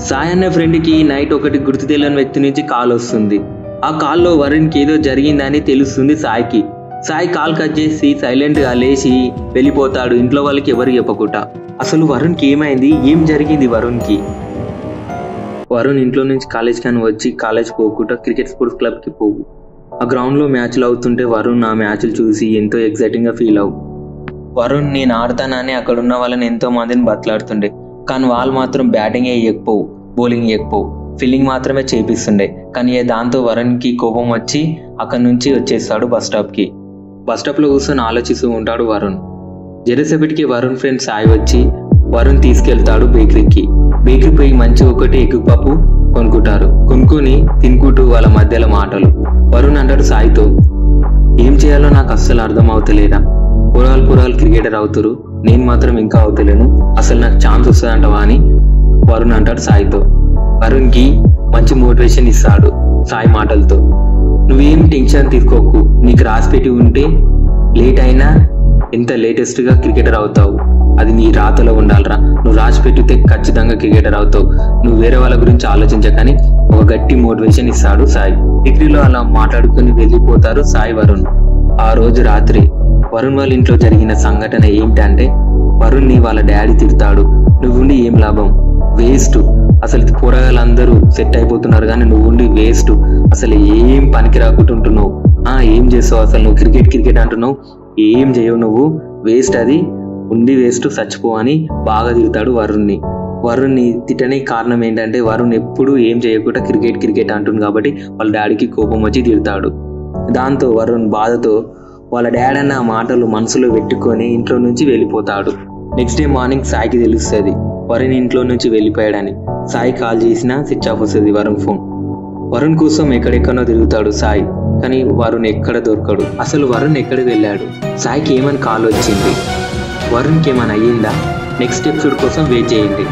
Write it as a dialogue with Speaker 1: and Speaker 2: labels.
Speaker 1: సాయి అనే ఫ్రెండ్కి నైట్ ఒకటి గుర్తు తెలియని వ్యక్తి నుంచి కాల్ వస్తుంది. ఆ కాల్లో వరుణ్కి ఏదో జరిగిందని తెలుస్తుంది సాయికి. సాయి కాల్ కట్ చేసి సైలెంట్గా లేచి వెళ్ళిపోతాడు, ఇంట్లో వాళ్ళకి ఎవరు చెప్పకుండా. అసలు వరుణ్కి ఏమైంది, ఏం జరిగింది వరుణ్కి? వరుణ్ ఇంట్లో నుంచి కాలేజ్ కానీ వచ్చి కాలేజ్ పోకుండా క్రికెట్ స్పోర్ట్స్ క్లబ్కి పోవు. ఆ గ్రౌండ్లో మ్యాచ్లు అవుతుంటే వరుణ్ ఆ మ్యాచ్లు చూసి ఎంతో ఎక్సైటింగ్గా ఫీల్ అవ్వు. వరుణ్ నేను ఆడతానని అక్కడ ఉన్న వాళ్ళని ఎంతో మందిని బతలాడుతుండే, కానీ వాళ్ళు మాత్రం బ్యాటింగ్ వేయకపోవు, బౌలింగ్ వేయకపోవు, ఫీల్డింగ్ మాత్రమే చేపిస్తుండే. కానీ దాంతో వరుణ్కి కోపం వచ్చి అక్కడి నుంచి వచ్చేస్తాడు బస్ స్టాప్కి. బస్ స్టాప్లో కూర్చొని ఆలోచిస్తూ ఉంటాడు వరుణ్. జరసేపటికి వరుణ్ ఫ్రెండ్ సాయి వచ్చి వరుణ్ తీసుకెళ్తాడు బేకరీకి. బేకరీ పోయి మంచి ఒకటి ఎగ్ పప్పు కొనుక్కుంటారు. కొనుక్కొని తినుకుంటూ వాళ్ళ మధ్యలో మాటలు. వరుణ్ అంటాడు సాయితో, ఏం చేయాలో నాకు అస్సలు అర్థం అవుతలేదా, పురాలు క్రికెటర్ అవుతారు, నేను మాత్రం ఇంకా అవుతలేను, అసలు నాకు ఛాన్స్ వస్తుందంటవా అని వరుణ్ అంటాడు సాయితో. వరుణ్కి మంచి మోటివేషన్ ఇస్తాడు సాయి మాటలతో. నువ్వేం టెన్షన్ తీసుకోకు, నీకు రాసి పెట్టి ఉంటే లేట్ అయినా ఎంత లేటెస్ట్గా క్రికెటర్ అవుతావు, అది నీ రాతలో ఉండాలిరా, నువ్వు రాసి పెట్టితే ఖచ్చితంగా క్రికెటర్ అవుతావు, నువ్వు వేరే వాళ్ళ గురించి ఆలోచించకని ఒక గట్టి మోటివేషన్ ఇస్తాడు సాయి. డిగ్రీలో అలా మాట్లాడుకుని వెళ్ళిపోతారు సాయి వరుణ్. ఆ రోజు రాత్రి వరుణ్ వాళ్ళ ఇంట్లో జరిగిన సంఘటన ఏంటంటే, వరుణ్ని వాళ్ళ డాడీ తిడతాడు, నువ్వుండి ఏం లాభం, వేస్ట్, అసలు పోరగాళ్ళందరూ సెట్ అయిపోతున్నారు కానీ నువ్వుండి వేస్ట్, అసలు ఏం పనికి రాకుంటుంటున్నావు, ఏం చేస్తావు, అసలు నువ్వు క్రికెట్ అంటున్నావు, ఏం చేయవు, నువ్వు వేస్ట్, అది ఉండి వేస్ట్, చచ్చిపో అని బాగా తిడతాడు వరుణ్ని. వరుణ్ని తిట్టడానికి కారణం ఏంటంటే, వరుణ్ ఎప్పుడు ఏం చేయకుండా క్రికెట్ అంటుంది కాబట్టి వాళ్ళ డాడీకి కోపం వచ్చి తిడతాడు. దాంతో వరుణ్ బాధతో వాళ్ళ డాడీ అన్న మాటలు మనసులో పెట్టుకొని ఇంట్లో నుంచి వెళ్ళిపోతాడు. నెక్స్ట్ డే మార్నింగ్ సాయికి తెలుస్తుంది వరుణ్ ఇంట్లో నుంచి వెళ్ళిపోయాడని. సాయి కాల్ చేసినా స్విచ్ ఆఫ్ వస్తుంది వరుణ్ ఫోన్. వరుణ్ కోసం ఎక్కడెక్కడో తిరుగుతాడు సాయి, కానీ వరుణ్ ఎక్కడ దొరకడు. అసలు వరుణ్ ఎక్కడికి వెళ్ళాడు, సాయికి ఏమని కాల్ వచ్చింది, వరుణ్కి ఏమైనా అయ్యిందా? నెక్స్ట్ ఎపిసోడ్ కోసం వెయిట్ చేయండి.